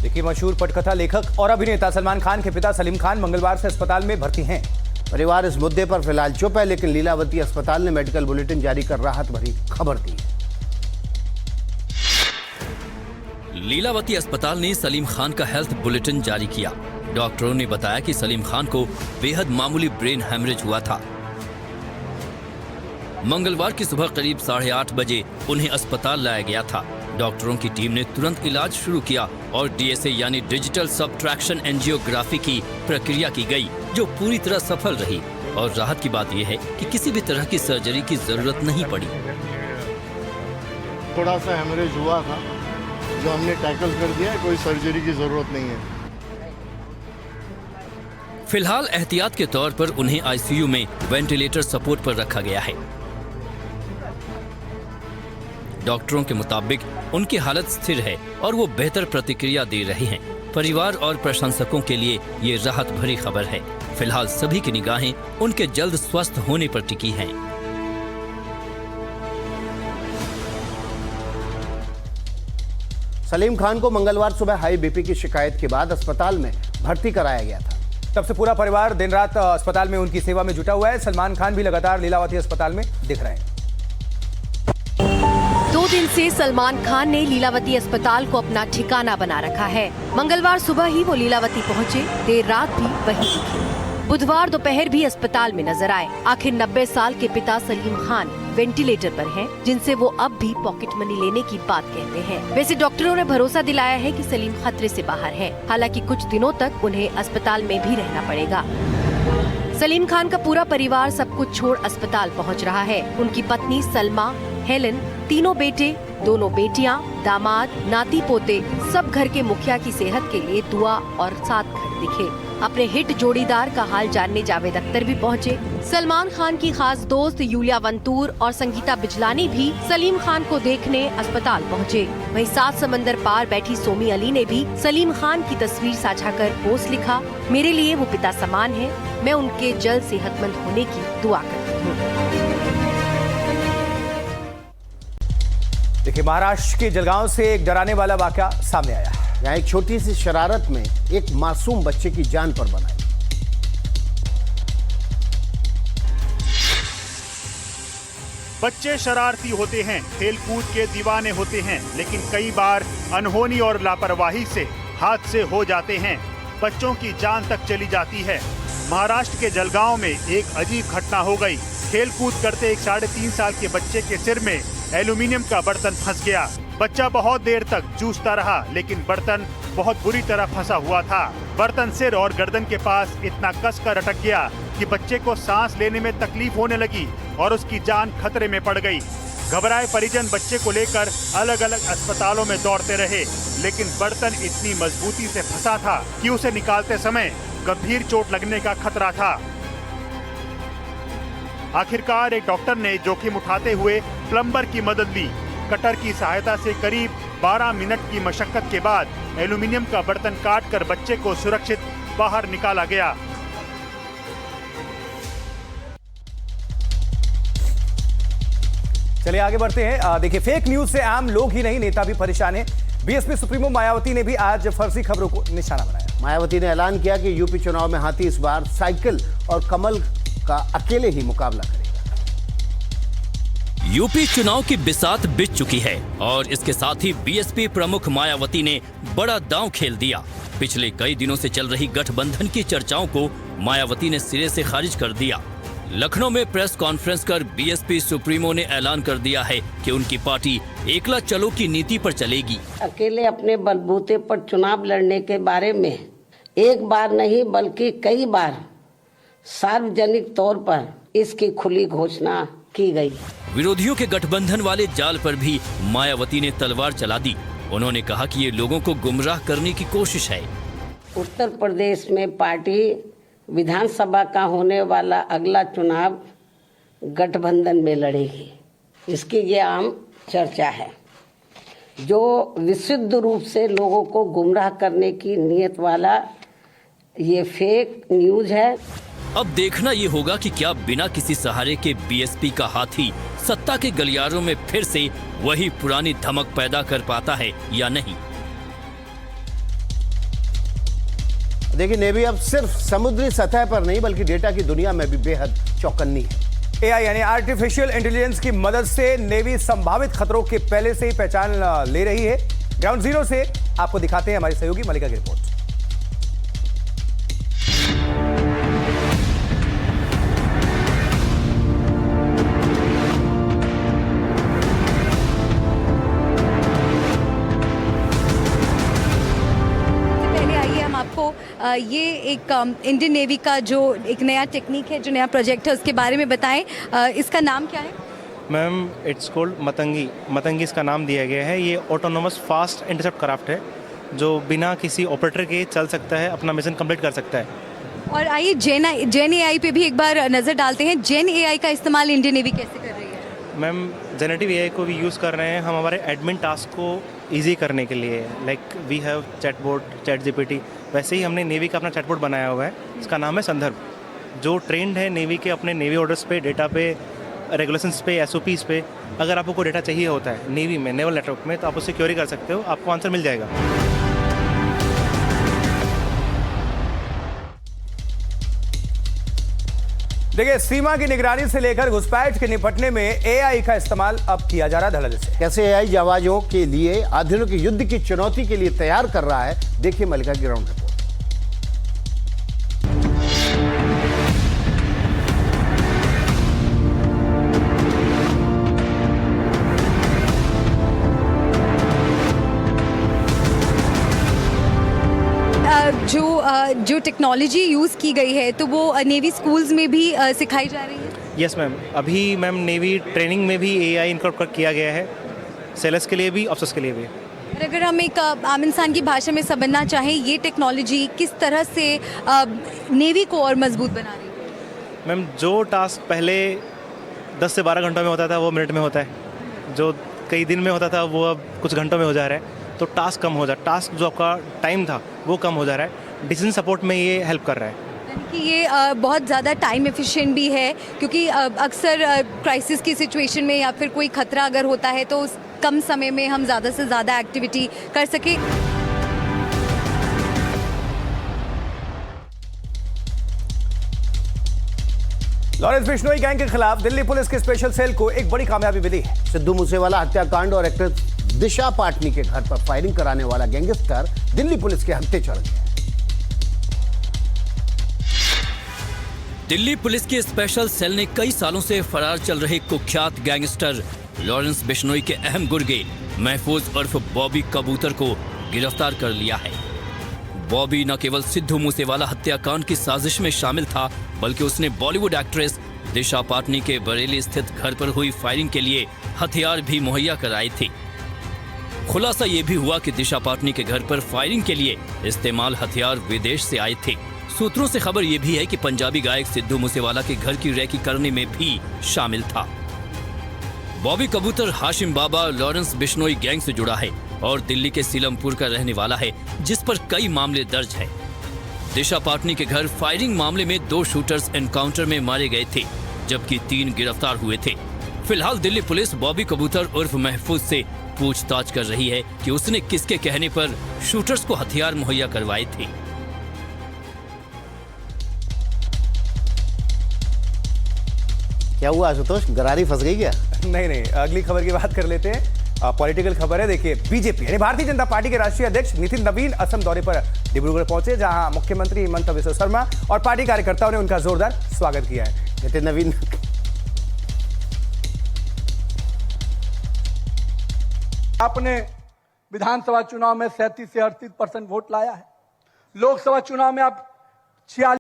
देखिए, मशहूर पटकथा लेखक और अभिनेता सलमान खान के पिता सलीम खान मंगलवार से अस्पताल में भर्ती हैं। परिवार इस मुद्दे पर फिलहाल चुप है, लेकिन लीलावती अस्पताल ने मेडिकल बुलेटिन जारी कर राहत भरी खबर दी है। लीलावती अस्पताल ने सलीम खान का हेल्थ बुलेटिन जारी किया। डॉक्टरों ने बताया कि सलीम खान को बेहद मामूली ब्रेन हैमरेज हुआ था। मंगलवार की सुबह करीब 8:30 बजे उन्हें अस्पताल लाया गया था। डॉक्टरों की टीम ने तुरंत इलाज शुरू किया और डीएसए यानी डिजिटल सबट्रैक्शन एंजियोग्राफी की प्रक्रिया की गई, जो पूरी तरह सफल रही। और राहत की बात यह है कि किसी भी तरह की सर्जरी की जरूरत नहीं पड़ी। थोड़ा सा हेमरेज हुआ था जो हमने टैकल कर दिया है, कोई सर्जरी की जरूरत नहीं है। फिलहाल एहतियात के तौर पर उन्हें आईसीयू में वेंटिलेटर सपोर्ट पर रखा गया है। डॉक्टरों के मुताबिक उनकी हालत स्थिर है और वो बेहतर प्रतिक्रिया दे रहे हैं। परिवार और प्रशंसकों के लिए ये राहत भरी खबर है। फिलहाल सभी की निगाहें उनके जल्द स्वस्थ होने पर टिकी हैं। सलीम खान को मंगलवार सुबह हाई बीपी की शिकायत के बाद अस्पताल में भर्ती कराया गया था। तब से पूरा परिवार दिन रात अस्पताल में उनकी सेवा में जुटा हुआ है। सलमान खान भी लगातार लीलावती अस्पताल में दिख रहे हैं। 2 दिन से सलमान खान ने लीलावती अस्पताल को अपना ठिकाना बना रखा है। मंगलवार सुबह ही वो लीलावती पहुंचे, देर रात भी वहीं दिखे। बुधवार दोपहर भी अस्पताल में नजर आए। आखिर 90 साल के पिता सलीम खान वेंटिलेटर पर हैं, जिनसे वो अब भी पॉकेट मनी लेने की बात कहते हैं। वैसे डॉक्टरों ने भरोसा दिलाया है कि सलीम खतरे से बाहर है। हालांकि कुछ दिनों तक उन्हें अस्पताल में भी रहना पड़ेगा। सलीम खान का पूरा परिवार सब कुछ छोड़ अस्पताल पहुंच रहा है। उनकी पत्नी सलमा, हेलेन, तीनों बेटे, 2 बेटियां, दामाद, नाती पोते सब घर के मुखिया की सेहत के लिए दुआ और साथ खड़े दिखे। अपने हिट जोड़ीदार का हाल जानने जावेद अख्तर भी पहुंचे। सलमान खान की खास दोस्त यूलिया वंतूर और संगीता बिजलानी भी सलीम खान को देखने अस्पताल पहुंचे। वहीं 7 समंदर पार बैठी सोमी अली ने भी सलीम खान की तस्वीर साझा कर पोस्ट लिखा, मेरे लिए वो पिता समान है, मैं उनके जल्द सेहतमंद होने की दुआ करती हूँ। देखिए, महाराष्ट्र के जलगांव से एक डराने वाला वाकया सामने आया है। यहाँ एक छोटी सी शरारत में एक मासूम बच्चे की जान पर बनाई। बच्चे शरारती होते हैं, खेलकूद के दीवाने होते हैं, लेकिन कई बार अनहोनी और लापरवाही से हादसे हो जाते हैं। बच्चों की जान तक चली जाती है। महाराष्ट्र के जलगांव में एक अजीब घटना हो गई। खेलकूद करते एक 3.5 साल के बच्चे के सिर में एल्यूमिनियम का बर्तन फंस गया। बच्चा बहुत देर तक जूझता रहा, लेकिन बर्तन बहुत बुरी तरह फंसा हुआ था। बर्तन सिर और गर्दन के पास इतना कसकर अटक गया कि बच्चे को सांस लेने में तकलीफ होने लगी और उसकी जान खतरे में पड़ गई। घबराए परिजन बच्चे को लेकर अलग अलग अस्पतालों में दौड़ते रहे, लेकिन बर्तन इतनी मजबूती से फंसा था कि उसे निकालते समय गंभीर चोट लगने का खतरा था। आखिरकार एक डॉक्टर ने जोखिम उठाते हुए प्लम्बर की मदद ली। कटर की सहायता से करीब 12 मिनट की मशक्कत के बाद एल्यूमिनियम का बर्तन काटकर बच्चे को सुरक्षित बाहर निकाला गया। चलिए आगे बढ़ते हैं। देखिए, फेक न्यूज से आम लोग ही नहीं, नेता भी परेशान हैं। बीएसपी सुप्रीमो मायावती ने भी आज फर्जी खबरों को निशाना बनाया। मायावती ने ऐलान किया कि यूपी चुनाव में हाथी इस बार साइकिल और कमल का अकेले ही मुकाबला करेगा। यूपी चुनाव की बिसात बिछ चुकी है और इसके साथ ही बीएसपी प्रमुख मायावती ने बड़ा दांव खेल दिया। पिछले कई दिनों से चल रही गठबंधन की चर्चाओं को मायावती ने सिरे से खारिज कर दिया। लखनऊ में प्रेस कॉन्फ्रेंस कर बीएसपी सुप्रीमो ने ऐलान कर दिया है कि उनकी पार्टी एकला चलो की नीति पर चलेगी। अकेले अपने बलबूते पर चुनाव लड़ने के बारे में एक बार नहीं बल्कि कई बार सार्वजनिक तौर पर इसकी खुली घोषणा की गई। विरोधियों के गठबंधन वाले जाल पर भी मायावती ने तलवार चला दी। उन्होंने कहा कि ये लोगों को गुमराह करने की कोशिश है। उत्तर प्रदेश में पार्टी विधानसभा का होने वाला अगला चुनाव गठबंधन में लड़ेगी, इसकी ये आम चर्चा है। जो विशुद्ध रूप से लोगों को गुमराह करने की नीयत वाला ये फेक न्यूज है। अब देखना ये होगा कि क्या बिना किसी सहारे के बीएसपी का हाथी सत्ता के गलियारों में फिर से वही पुरानी धमक पैदा कर पाता है या नहीं। देखिए, नेवी अब सिर्फ समुद्री सतह पर नहीं बल्कि डेटा की दुनिया में भी बेहद चौकन्नी है। एआई यानी आर्टिफिशियल इंटेलिजेंस की मदद से नेवी संभावित खतरों के पहले से ही पहचान ले रही है। ग्राउंड जीरो से आपको दिखाते हैं हमारी सहयोगी मलिका की रिपोर्ट। आपको ये एक इंडियन नेवी का जो एक नया टेक्निक है, जो नया प्रोजेक्ट है, उसके बारे में बताएं। इसका नाम क्या है? Ma'am, it's called Matangi. Matangi इसका नाम दिया गया है। ये ऑटोनोमस फास्ट इंटरसेप्ट क्राफ्ट है जो बिना किसी ऑपरेटर के चल सकता है, अपना मिशन कंप्लीट कर सकता है। और आइए जेन एआई पे भी एक बार नज़र डालते हैं। जेन एआई का इस्तेमाल इंडियन नेवी कैसे कर रही है? मैम, जेनेटिव एआई को भी यूज़ कर रहे हैं हम हमारे एडमिन टास्क को ईजी करने के लिए। Like we have chatbot, chat GPT. वैसे ही हमने नेवी का अपना चैटबॉट बनाया हुआ है, इसका नाम है संदर्भ, जो ट्रेंड है नेवी के अपने नेवी ऑर्डर्स पे, डेटा पे, रेगुलेशंस पे, एसओपीज़ पे। अगर आपको कोई डेटा चाहिए होता है नेवी में, नेवल नेटवर्क में, तो आप उससे क्वेरी कर सकते हो, आपको आंसर मिल जाएगा। देखिए, सीमा की निगरानी से लेकर घुसपैठ के निपटने में एआई का इस्तेमाल अब किया जा रहा है धड़ल्ले से। कैसे एआई जवानों के लिए आधुनिक युद्ध की चुनौती के लिए तैयार कर रहा है, देखिए मलिका की ग्राउंड रिपोर्ट। जो टेक्नोलॉजी यूज़ की गई है तो वो नेवी स्कूल्स में भी सिखाई जा रही है? यस मैम, अभी मैम नेवी ट्रेनिंग में भी एआई इनकॉर्पोरेट किया गया है, सेलर्स के लिए भी, ऑफिसर्स के लिए भी। और अगर हम एक आम इंसान की भाषा में समझना चाहें, ये टेक्नोलॉजी किस तरह से नेवी को और मजबूत बना रही है? मैम, जो टास्क पहले 10 से 12 घंटों में होता था वो मिनट में होता है। जो कई दिन में होता था वो अब कुछ घंटों में हो जा रहा है। तो टास्क कम हो जा, टास्क जो आपका टाइम था वो कम हो जा रहा है। डिसीजन सपोर्ट में ये हेल्प कर रहा है। यानी कि ये बहुत ज़्यादा टाइम एफिशिएंट भी है, क्योंकि अक्सर क्राइसिस की सिचुएशन में या फिर कोई खतरा अगर होता है तो उस कम समय में हम ज़्यादा से ज़्यादा एक्टिविटी कर सके। लॉरेंस बिश्नोई गैंग के खिलाफ दिल्ली पुलिस के स्पेशल सेल को एक बड़ी कामयाबी मिली है। सिद्धू मूसेवाला हत्याकांड और एक्ट्रेस दिशा पाटनी के घर पर फायरिंग कराने वाला गैंगस्टर दिल्ली पुलिस के हत्थे चढ़ गया। दिल्ली पुलिस के स्पेशल सेल ने कई सालों से फरार चल रहे कुख्यात गैंगस्टर लॉरेंस बिश्नोई के अहम गुर्गे महफूज उर्फ बॉबी कबूतर को गिरफ्तार कर लिया है। बॉबी न केवल सिद्धू मूसेवाला हत्याकांड की साजिश में शामिल था, बल्कि उसने बॉलीवुड एक्ट्रेस दिशा पाटनी के बरेली स्थित घर पर हुई फायरिंग के लिए हथियार भी मुहैया कराए थे। खुलासा ये भी हुआ कि दिशा पाटनी के घर पर फायरिंग के लिए इस्तेमाल हथियार विदेश से आए थे। सूत्रों से खबर यह भी है कि पंजाबी गायक सिद्धू मूसेवाला के घर की रैकी करने में भी शामिल था। बॉबी कबूतर हाशिम बाबा लॉरेंस बिश्नोई गैंग से जुड़ा है और दिल्ली के सीलमपुर का रहने वाला है, जिस पर कई मामले दर्ज हैं। दिशा पाटनी के घर फायरिंग मामले में 2 शूटर्स एनकाउंटर में मारे गए थे, जबकि 3 गिरफ्तार हुए थे। फिलहाल दिल्ली पुलिस बॉबी कबूतर उर्फ महफूज से पूछताछ कर रही है कि उसने किसके कहने पर शूटर्स को हथियार मुहैया करवाए थे। क्या हुआ आशुतोष, गरारी फंस गई क्या? नहीं, अगली खबर की बात कर लेते हैं। पॉलिटिकल खबर है। देखिए, बीजेपी यानी भारतीय जनता पार्टी के राष्ट्रीय अध्यक्ष नितिन नवीन असम दौरे पर डिब्रूगढ़ पहुंचे, जहां मुख्यमंत्री हिमंता बिस्वा शर्मा और पार्टी कार्यकर्ताओं ने उनका जोरदार स्वागत किया है। नितिन नवीन आपने विधानसभा चुनाव में 37 से 38% वोट लाया है। लोकसभा चुनाव में आप 46